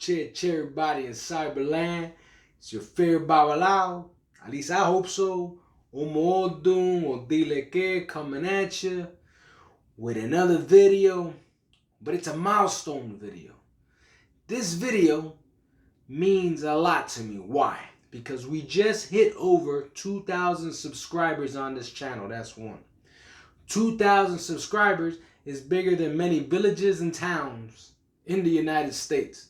everybody in Cyberland. It's your favorite Babalao. At least I hope so. Omodun or Dileke coming at you with another video. But it's a milestone video. This video means a lot to me. Why? Because we just hit over 2,000 subscribers on this channel. That's one. 2,000 subscribers is bigger than many villages and towns in the United States.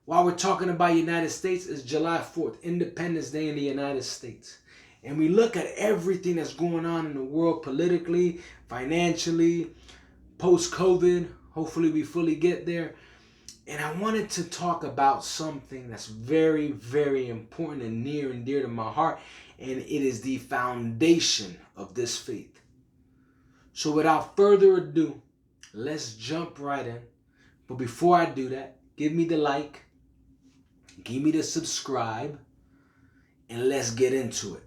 While we're talking about United States, it's July 4th, Independence Day in the United States. And we look at everything that's going on in the world politically, financially, post-COVID. Hopefully we fully get there. And I wanted to talk about something that's very, very important and near and dear to my heart. And it is the foundation of this faith. So without further ado, let's jump right in. But before I do that, give me the like, give me the subscribe, and let's get into it.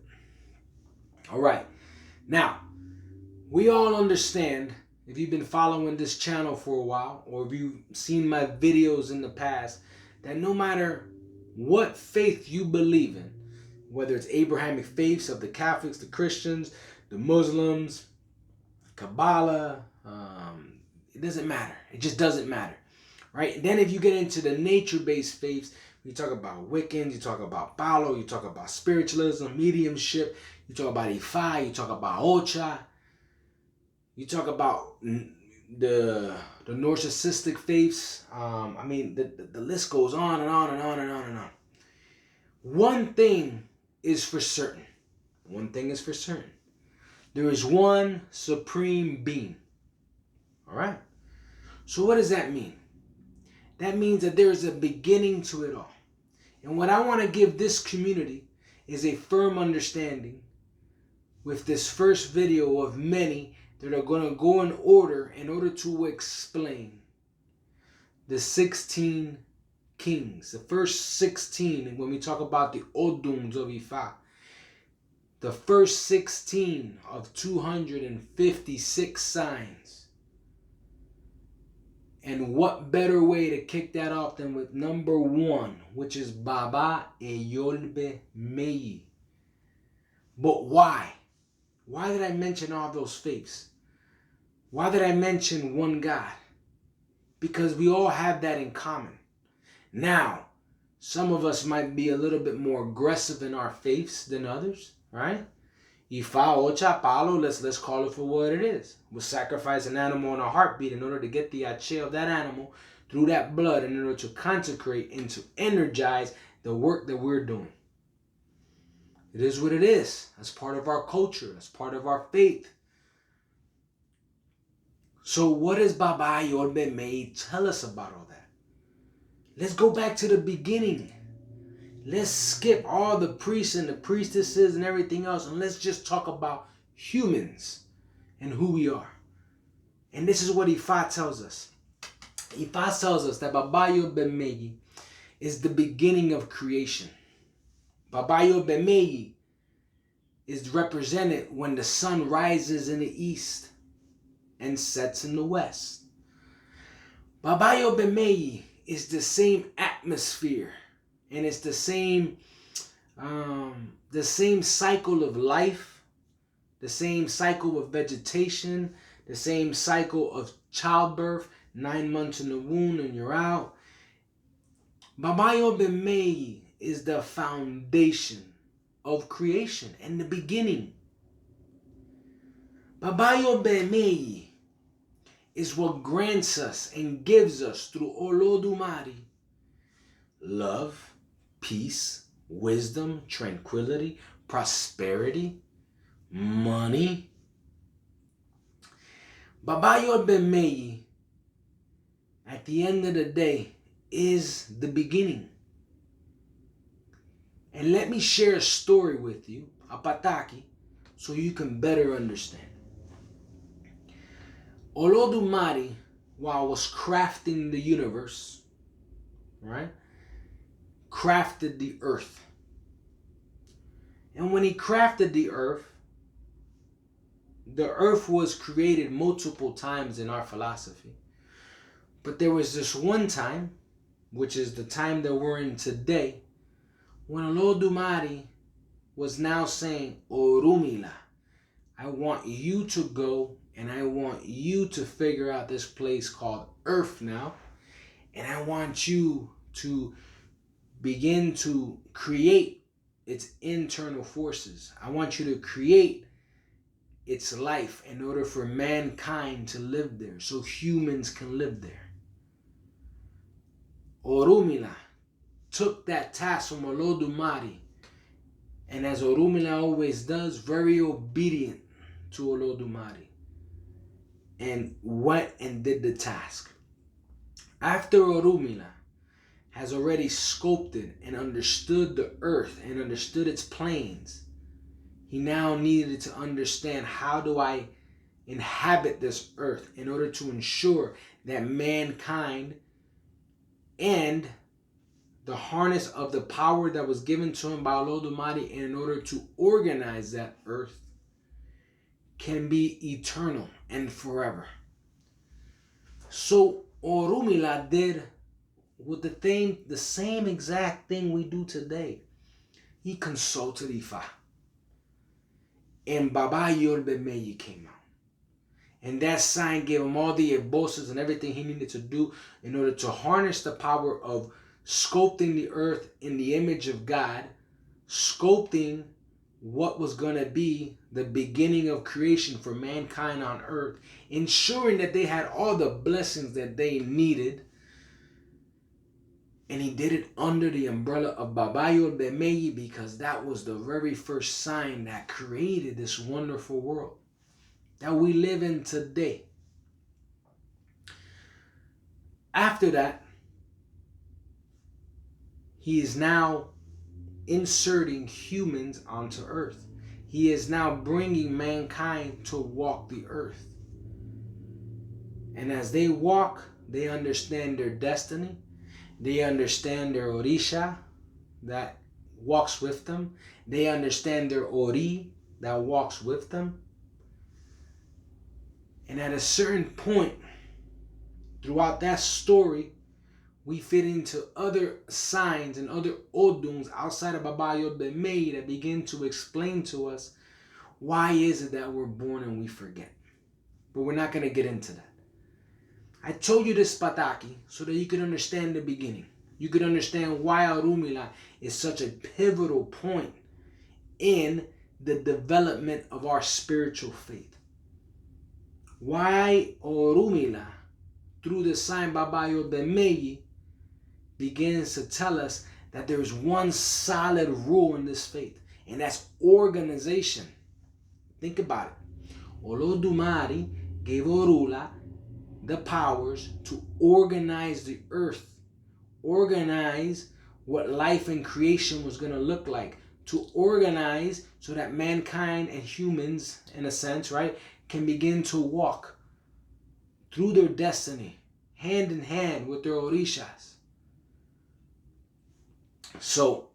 All right. Now, we all understand, if you've been following this channel for a while, or if you've seen my videos in the past, that no matter what faith you believe in, whether it's Abrahamic faiths of the Catholics, the Christians, the Muslims, Kabbalah, it doesn't matter. It just doesn't matter, right? And then if you get into the nature-based faiths, you talk about Wiccans, you talk about Palo, you talk about spiritualism, mediumship, you talk about Ifa, you talk about Osha, you talk about the narcissistic faiths. The list goes on and on and on and on and on. One thing is for certain. One thing is for certain. There is one supreme being. All right? So what does that mean? That means that there is a beginning to it all. And what I want to give this community is a firm understanding with this first video of many that are going to go in order to explain the 16 kings. The first 16, when we talk about the Oduns of Ifa, the first 16 of 256 signs. And what better way to kick that off than with number one, which is Baba Ejiogbe Mejis. But why? Why did I mention all those faiths? Why did I mention one God? Because we all have that in common. Now, some of us might be a little bit more aggressive in our faiths than others, right? Ifa, Ocha, Palo, let's call it for what it is. We'll sacrifice an animal in a heartbeat in order to get the ache of that animal through that blood in order to consecrate and to energize the work that we're doing. It is what it is. That's part of our culture. That's part of our faith. So what does Baba Ejiogbe Mejis tell us about all that? Let's go back to the beginning. Let's skip all the priests and the priestesses and everything else, and let's just talk about humans and who we are. And this is what Ifa tells us. Ifa tells us that Baba Ejiogbe Mejis is the beginning of creation. Baba Ejiogbe Mejis is represented when the sun rises in the east and sets in the west. Baba Ejiogbe Mejis is the same atmosphere, and it's the same cycle of life, the same cycle of vegetation, the same cycle of childbirth, 9 months in the womb and you're out. Baba Ejiogbe Mejis is the foundation of creation and the beginning. Baba Ejiogbe Mejis is what grants us and gives us through Olodumare love, peace, wisdom, tranquility, prosperity, money. Baba Ejiogbe Mejis, at the end of the day, is the beginning. And let me share a story with you, a pataki, so you can better understand. Olodumare, while was crafting the universe, right, crafted the earth. And when he crafted the earth was created multiple times in our philosophy. But there was this one time which is the time that we're in today, when Olodumare was now saying, Orumila, I want you to go and I want you to figure out this place called Earth now. And I want you to begin to create its internal forces. I want you to create its life in order for mankind to live there, so humans can live there. Orumila took that task from Olodumare, and as Orumila always does, very obedient to Olodumare, and went and did the task. After Orumila has already sculpted and understood the earth and understood its planes, he now needed to understand, how do I inhabit this earth in order to ensure that mankind and the harness of the power that was given to him by Olodumare in order to organize that earth can be eternal and forever. So Orumila did with the same exact thing we do today. He consulted Ifa. And Baba Ejiogbe Mejis came out. And that sign gave him all the eboses and everything he needed to do in order to harness the power of sculpting the earth in the image of God, sculpting what was going to be the beginning of creation for mankind on earth, ensuring that they had all the blessings that they needed. And he did it under the umbrella of Baba Ejiogbe Mejis, because that was the very first sign that created this wonderful world that we live in today. After that, he is now inserting humans onto earth. He is now bringing mankind to walk the earth. And as they walk, they understand their destiny. They understand their Orisha that walks with them. They understand their Ori that walks with them. And at a certain point throughout that story, we fit into other signs and other Oduns outside of Baba Ejiogbe Mejis that begin to explain to us why is it that we're born and we forget. But we're not going to get into that. I told you this pataki so that you could understand the beginning. You could understand why Orumila is such a pivotal point in the development of our spiritual faith. Why Orumila, through the sign Baba Ejiogbe Mejis, begins to tell us that there is one solid rule in this faith, and that's organization. Think about it. Olodumare gave Orula the powers to organize the earth, organize what life and creation was going to look like, to organize so that mankind and humans, in a sense, right, can begin to walk through their destiny, hand in hand with their orishas. So,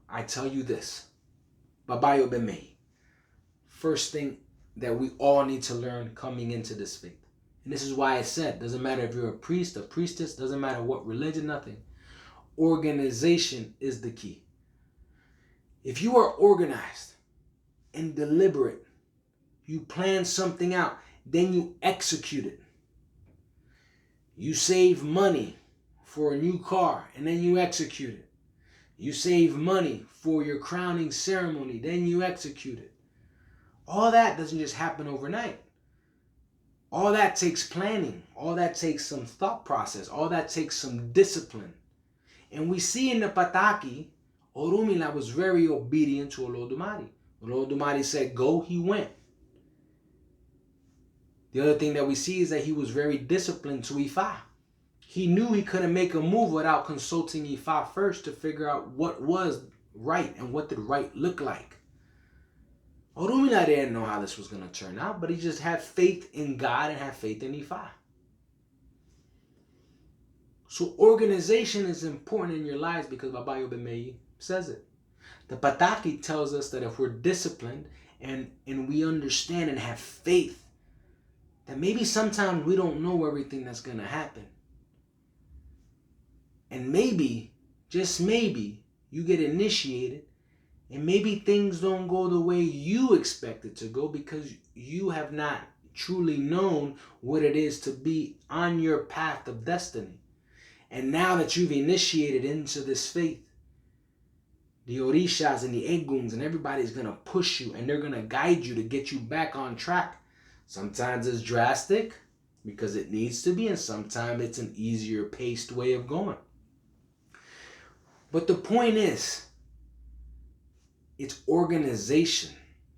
I tell you this, Baba Ejiogbe Mejis, first thing that we all need to learn coming into this faith. And this is why I said, doesn't matter if you're a priest, a priestess, doesn't matter what religion, nothing. Organization is the key. If you are organized and deliberate, you plan something out, then you execute it. You save money for a new car, and then you execute it. You save money for your crowning ceremony, then you execute it. All that doesn't just happen overnight. All that takes planning. All that takes some thought process. All that takes some discipline. And we see in the Pataki, Orumila was very obedient to Olodumare. Olodumare said, go, he went. The other thing that we see is that he was very disciplined to Ifa. He knew he couldn't make a move without consulting Ifa first to figure out what was right and what did right look like. Orumila didn't know how this was going to turn out, but he just had faith in God and had faith in Ifa. So organization is important in your lives because Baba Ejiogbe Mejis says it. The Pataki tells us that if we're disciplined and we understand and have faith, that maybe sometimes we don't know everything that's going to happen. And maybe, just maybe, you get initiated and maybe things don't go the way you expect it to go because you have not truly known what it is to be on your path of destiny. And now that you've initiated into this faith, the Orishas and the Eguns and everybody's going to push you and they're going to guide you to get you back on track. Sometimes it's drastic because it needs to be, and sometimes it's an easier paced way of going. But the point is, it's organization.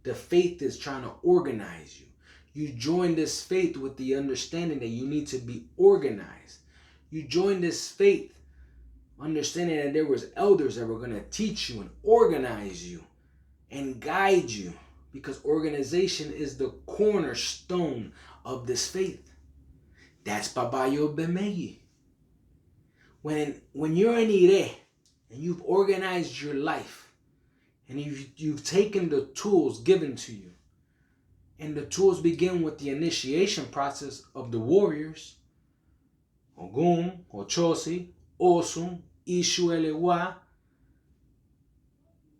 The faith is trying to organize you. You join this faith with the understanding that you need to be organized. You join this faith understanding that there was elders that were going to teach you and organize you and guide you, because organization is the cornerstone of this faith. That's Ejiogbe Mejis. When you're in Ire and you've organized your life and you've taken the tools given to you, and the tools begin with the initiation process of the warriors, Ogun, Ochosi, Osun, Ishuelewa.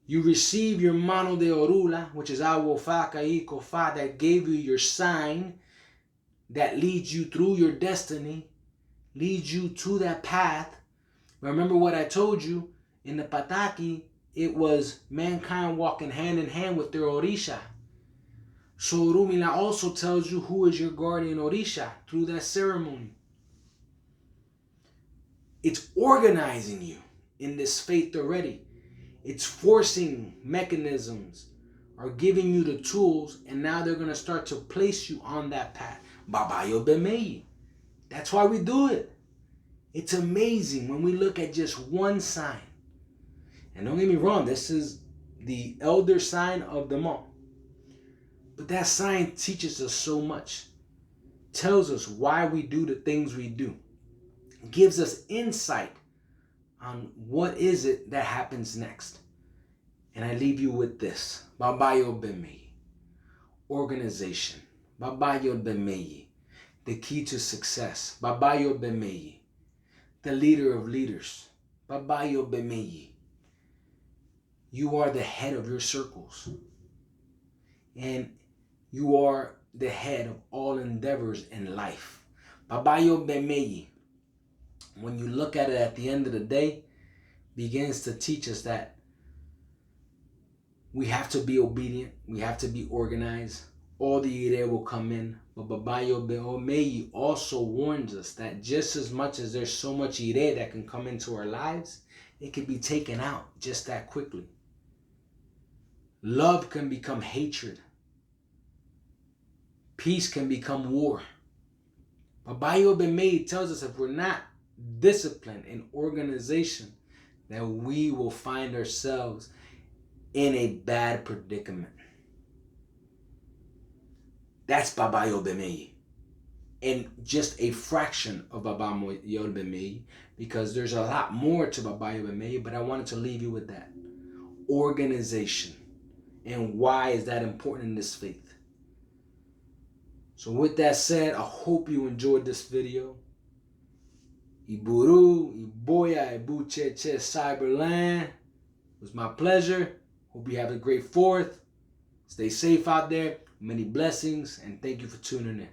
You receive your mano de orula, which is Awofaka Ikofa, that gave you your sign that leads you through your destiny, leads you to that path. Remember what I told you in the Pataki, it was mankind walking hand in hand with their Orisha. So Rumila also tells you who is your guardian Orisha through that ceremony. It's organizing you in this faith already. It's forcing mechanisms, are giving you the tools, and now they're going to start to place you on that path. Ejiogbe Mejis. That's why we do it. It's amazing when we look at just one sign. And don't get me wrong, this is the elder sign of them all. But that sign teaches us so much. Tells us why we do the things we do. Gives us insight on what is it that happens next. And I leave you with this. Ejiogbe Mejis. Organization. Ejiogbe Mejis. The key to success. Ejiogbe Mejis. The leader of leaders. Ejiogbe Mejis. You are the head of your circles. And you are the head of all endeavors in life. Ejiogbe Mejis, when you look at it at the end of the day, begins to teach us that we have to be obedient. We have to be organized. All the Ire will come in. But Ejiogbe Mejis also warns us that just as much as there's so much Ire that can come into our lives, it can be taken out just that quickly. Love can become hatred. Peace can become war. Ejiogbe Mejis tells us if we're not disciplined in organization, that we will find ourselves in a bad predicament. That's Ejiogbe Mejis. And just a fraction of Ejiogbe Mejis, because there's a lot more to Ejiogbe Mejis, but I wanted to leave you with that. Organization. And why is that important in this faith? So with that said, I hope you enjoyed this video. Iburu, Iboya, Ibucheche, Cyberland. It was my pleasure. Hope you have a great 4th. Stay safe out there. Many blessings, and thank you for tuning in.